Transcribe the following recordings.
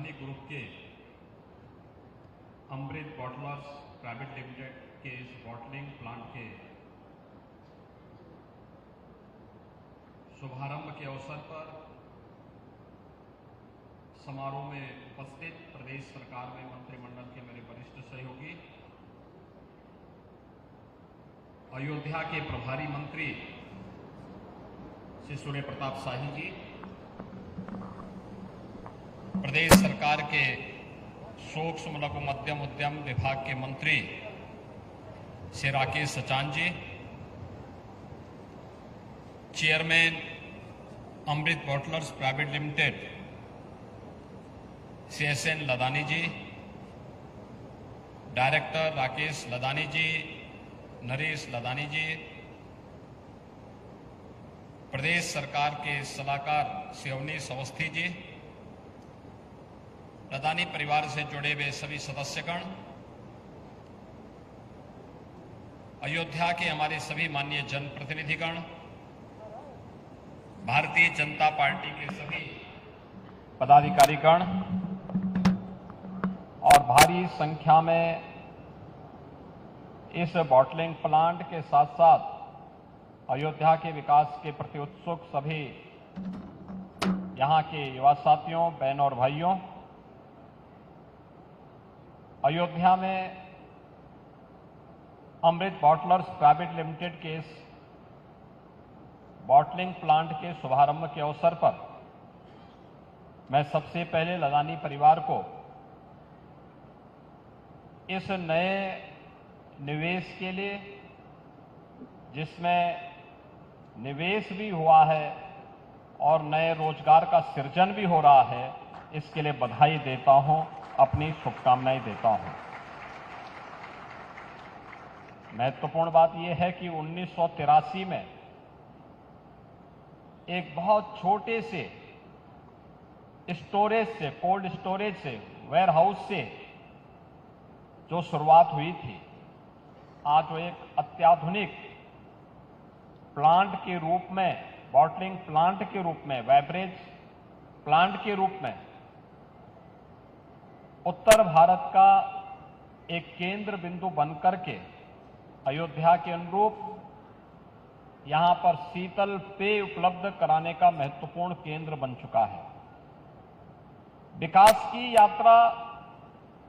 अधनिक group के अमृत bottlers private limited के इस बॉटलिंग प्लांट के शुभारंभ के अवसर पर समारोह में उपस्थित प्रदेश सरकार में मंत्रिमंडल के मेरे वरिष्ठ सहयोगी, अयोध्या के प्रभारी मंत्री श्री सूर्य प्रताप शाही जी, प्रदेश सरकार के सूक्ष्म लघु मध्यम उद्यम विभाग के मंत्री Shri Rakesh Sachan ji, chairman Amrit bottlers private limited Shri S N. Ladani ji, director Rakesh Ladani ji, Naresh Ladani ji, प्रदेश सरकार के सलाहकार श्री अवनीश अवस्थी जी, लदानी परिवार से जुड़े हुए सभी सदस्यगण, अयोध्या के हमारे सभी माननीय जनप्रतिनिधिगण, भारतीय जनता पार्टी के सभी पदाधिकारीगण और भारी संख्या में इस बॉटलिंग प्लांट के साथ साथ अयोध्या के विकास के प्रति उत्सुक सभी यहां के युवा साथियों, बहनों और भाइयों, अयोध्या में अमृत बॉटलर्स प्राइवेट लिमिटेड के इस बॉटलिंग प्लांट के शुभारंभ के अवसर पर मैं सबसे पहले लदानी परिवार को इस नए निवेश के लिए, जिसमें निवेश भी हुआ है और नए रोजगार का सृजन भी हो रहा है, इसके लिए बधाई देता हूं, अपनी शुभकामनाएं देता हूं। महत्वपूर्ण बात यह है कि 1983 में एक बहुत छोटे से स्टोरेज से, कोल्ड स्टोरेज से, वेयर हाउस से जो शुरुआत हुई थी, आज वो एक अत्याधुनिक प्लांट के रूप में, बॉटलिंग प्लांट के रूप में, बेवरेज प्लांट के रूप में उत्तर भारत का एक केंद्र बिंदु बनकर के अयोध्या के अनुरूप यहां पर शीतल पेय उपलब्ध कराने का महत्वपूर्ण केंद्र बन चुका है। विकास की यात्रा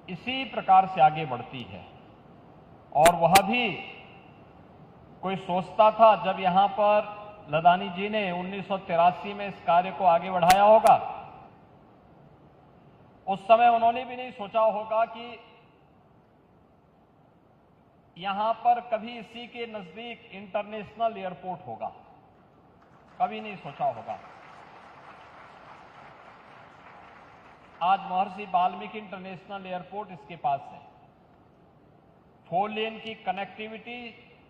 इसी प्रकार से आगे बढ़ती है और वह भी कोई सोचता था जब यहां पर लदानी जी ने 1983 में इस कार्य को आगे बढ़ाया होगा, उस समय उन्होंने भी नहीं सोचा होगा कि यहां पर कभी इसी के नजदीक इंटरनेशनल एयरपोर्ट होगा, कभी नहीं सोचा होगा। आज महर्षि वाल्मीकि इंटरनेशनल एयरपोर्ट इसके पास है। 4 लेन की कनेक्टिविटी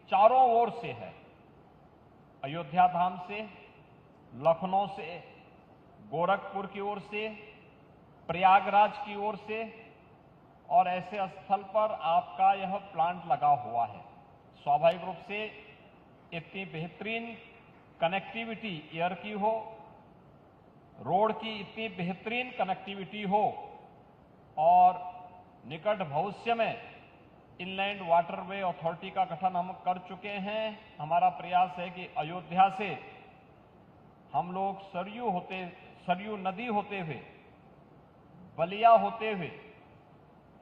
चारों ओर से है, अयोध्या धाम से, लखनऊ से, गोरखपुर की ओर से, प्रयागराज की ओर से, और ऐसे स्थल पर आपका यह प्लांट लगा हुआ है। स्वाभाविक रूप से इतनी बेहतरीन कनेक्टिविटी एयर की हो, रोड की इतनी बेहतरीन कनेक्टिविटी हो और निकट भविष्य में इनलैंड वाटरवे अथॉरिटी का गठन हम कर चुके हैं। हमारा प्रयास है कि अयोध्या से हम लोग सरयू नदी होते हुए, बलिया होते हुए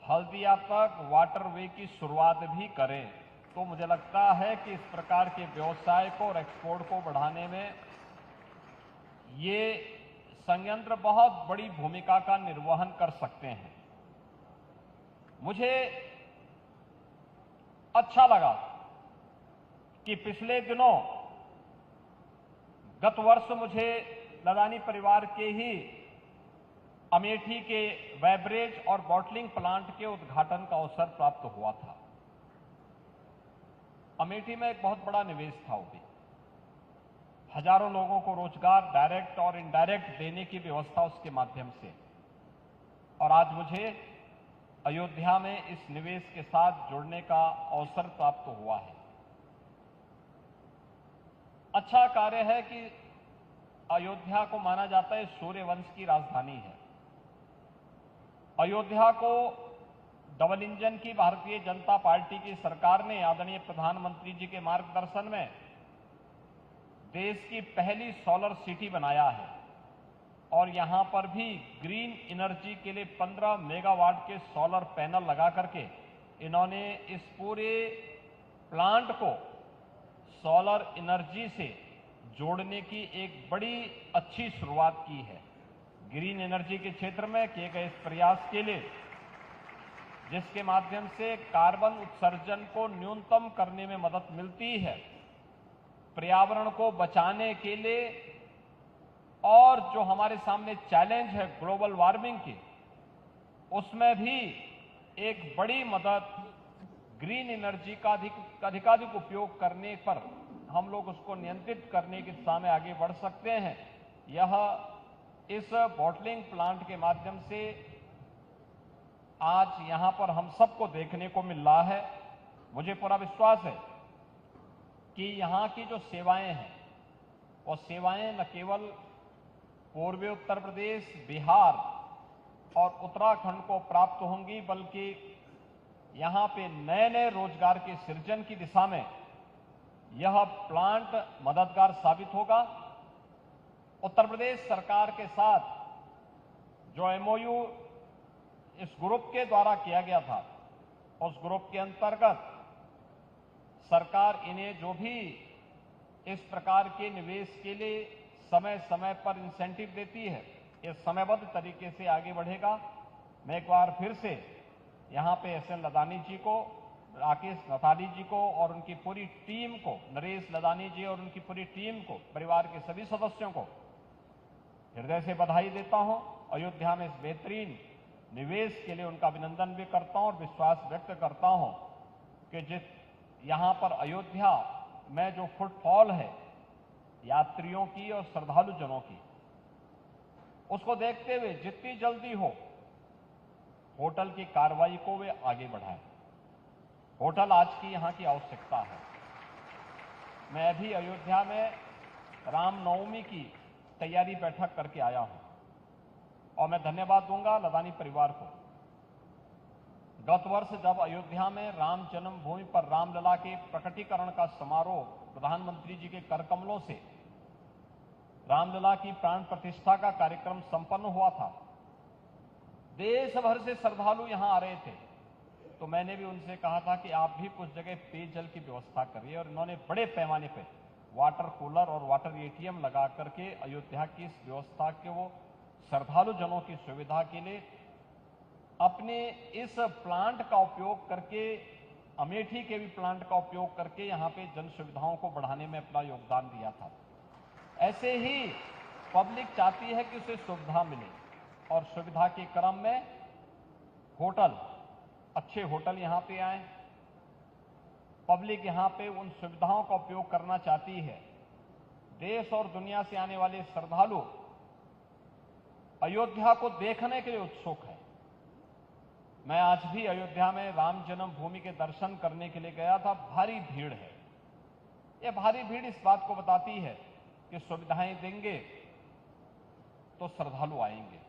हल्दिया तक वाटरवे की शुरुआत भी करें। तो मुझे लगता है कि इस प्रकार के व्यवसाय को और एक्सपोर्ट को बढ़ाने में ये संयंत्र बहुत बड़ी भूमिका का निर्वहन कर सकते हैं। मुझे अच्छा लगा कि पिछले दिनों, गत वर्ष मुझे लदानी परिवार के ही अमेठी के बेवरेज और बॉटलिंग प्लांट के उद्घाटन का अवसर प्राप्त हुआ था। अमेठी में एक बहुत बड़ा निवेश था, वो भी हजारों लोगों को रोजगार डायरेक्ट और इनडायरेक्ट देने की व्यवस्था उसके माध्यम से, और आज मुझे अयोध्या में इस निवेश के साथ जुड़ने का अवसर प्राप्त हुआ है। अच्छा कार्य है कि अयोध्या को माना जाता है सूर्य वंश की राजधानी है। अयोध्या को डबल इंजन की भारतीय जनता पार्टी की सरकार ने आदरणीय प्रधानमंत्री जी के मार्गदर्शन में देश की पहली सोलर सिटी बनाया है और यहां पर भी ग्रीन एनर्जी के लिए 15 मेगावाट के सोलर पैनल लगा करके इन्होंने इस पूरे प्लांट को सोलर एनर्जी से जोड़ने की एक बड़ी अच्छी शुरुआत की है। ग्रीन एनर्जी के क्षेत्र में किए गए इस प्रयास के लिए, जिसके माध्यम से कार्बन उत्सर्जन को न्यूनतम करने में मदद मिलती है, पर्यावरण को बचाने के लिए, और जो हमारे सामने चैलेंज है ग्लोबल वार्मिंग की, उसमें भी एक बड़ी मदद ग्रीन एनर्जी का अधिकाधिक उपयोग करने पर हम लोग उसको नियंत्रित करने की दिशा में आगे बढ़ सकते हैं। यह इस बॉटलिंग प्लांट के माध्यम से आज यहां पर हम सबको देखने को मिल रहा है। मुझे पूरा विश्वास है कि यहां की जो सेवाएं हैं, वो सेवाएं न केवल पूर्वी उत्तर प्रदेश, बिहार और उत्तराखंड को प्राप्त होंगी, बल्कि यहां पे नए नए रोजगार के सृजन की दिशा में यह प्लांट मददगार साबित होगा। उत्तर प्रदेश सरकार के साथ जो एमओयू इस ग्रुप के द्वारा किया गया था, उस ग्रुप के अंतर्गत सरकार इन्हें जो भी इस प्रकार के निवेश के लिए समय समय पर इंसेंटिव देती है, ये समयबद्ध तरीके से आगे बढ़ेगा। मैं एक बार फिर से यहां पे एसएन लदानी जी को, राकेश नथाली जी को और उनकी पूरी टीम को, नरेश लदानी जी और उनकी पूरी टीम को, परिवार के सभी सदस्यों को हृदय से बधाई देता हूं। अयोध्या में इस बेहतरीन निवेश के लिए उनका अभिनंदन भी करता हूं और विश्वास व्यक्त करता हूं कि जिस यहां पर अयोध्या में जो फुटफॉल है यात्रियों की और श्रद्धालु जनों की, उसको देखते हुए जितनी जल्दी हो होटल की कार्रवाई को वे आगे बढ़ाएं। होटल आज की यहां की आवश्यकता है। मैं अभी अयोध्या में रामनवमी की तैयारी बैठक करके आया हूं और मैं धन्यवाद दूंगा लदानी परिवार को। गत वर्ष जब अयोध्या में राम जन्मभूमि पर रामलला के प्रकटीकरण का समारोह प्रधानमंत्री जी के कर कमलों से रामलला की प्राण प्रतिष्ठा का कार्यक्रम संपन्न हुआ था, देश भर से श्रद्धालु यहां आ रहे थे, तो मैंने भी उनसे कहा था कि आप भी कुछ जगह पेयजल की व्यवस्था करिए, और इन्होंने बड़े पैमाने पर वाटर कूलर और वाटर एटीएम लगा करके अयोध्या की इस व्यवस्था के वो श्रद्धालु जनों की सुविधा के लिए अपने इस प्लांट का उपयोग करके, अमेठी के भी प्लांट का उपयोग करके यहां पे जन सुविधाओं को बढ़ाने में अपना योगदान दिया था। ऐसे ही पब्लिक चाहती है कि उसे सुविधा मिले और सुविधा के क्रम में होटल, अच्छे होटल यहां पे आए। पब्लिक यहां पे उन सुविधाओं का उपयोग करना चाहती है। देश और दुनिया से आने वाले श्रद्धालु अयोध्या को देखने के लिए उत्सुक है। मैं आज भी अयोध्या में राम जन्मभूमि के दर्शन करने के लिए गया था। भारी भीड़ है। ये भारी भीड़ इस बात को बताती है कि सुविधाएं देंगे तो श्रद्धालु आएंगे।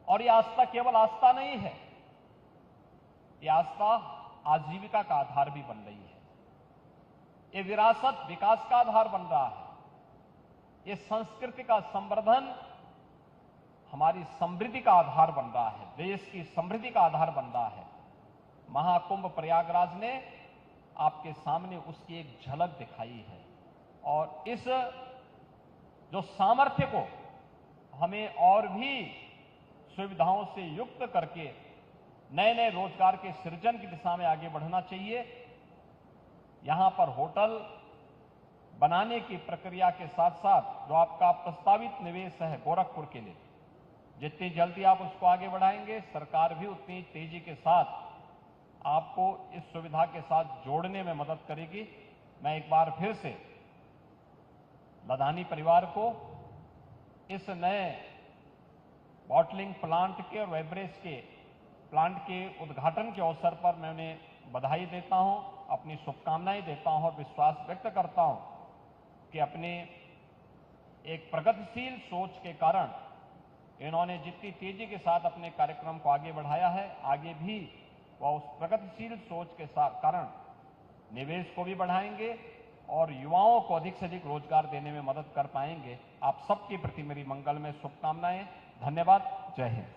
और ये आस्था केवल आस्था नहीं है, ये आस्था आजीविका का आधार भी बन रही है। ये विरासत विकास का आधार बन रहा है। ये संस्कृति का संवर्धन हमारी समृद्धि का आधार बन रहा है, देश की समृद्धि का आधार बन रहा है। महाकुंभ प्रयागराज ने आपके सामने उसकी एक झलक दिखाई है और इस जो सामर्थ्य को हमें और भी सुविधाओं से युक्त करके नए नए रोजगार के सृजन की दिशा में आगे बढ़ना चाहिए। यहां पर होटल बनाने की प्रक्रिया के साथ साथ जो आपका प्रस्तावित निवेश है गोरखपुर के लिए, जितनी जल्दी आप उसको आगे बढ़ाएंगे, सरकार भी उतनी तेजी के साथ आपको इस सुविधा के साथ जोड़ने में मदद करेगी। मैं एक बार फिर से लदानी परिवार को इस नए बॉटलिंग प्लांट के और वेबरेज के प्लांट के उद्घाटन के अवसर पर मैं उन्हें बधाई देता हूं, अपनी शुभकामनाएं देता हूं और विश्वास व्यक्त करता हूं कि अपने एक प्रगतिशील सोच के कारण इन्होंने जितनी तेजी के साथ अपने कार्यक्रम को आगे बढ़ाया है, आगे भी वह उस प्रगतिशील सोच के कारण निवेश को भी बढ़ाएंगे और युवाओं को अधिक से अधिक रोजगार देने में मदद कर पाएंगे। आप सबके प्रति मेरी मंगलमय शुभकामनाएं। धन्यवाद। जय हिंद।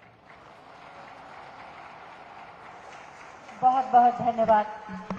बहुत बहुत धन्यवाद।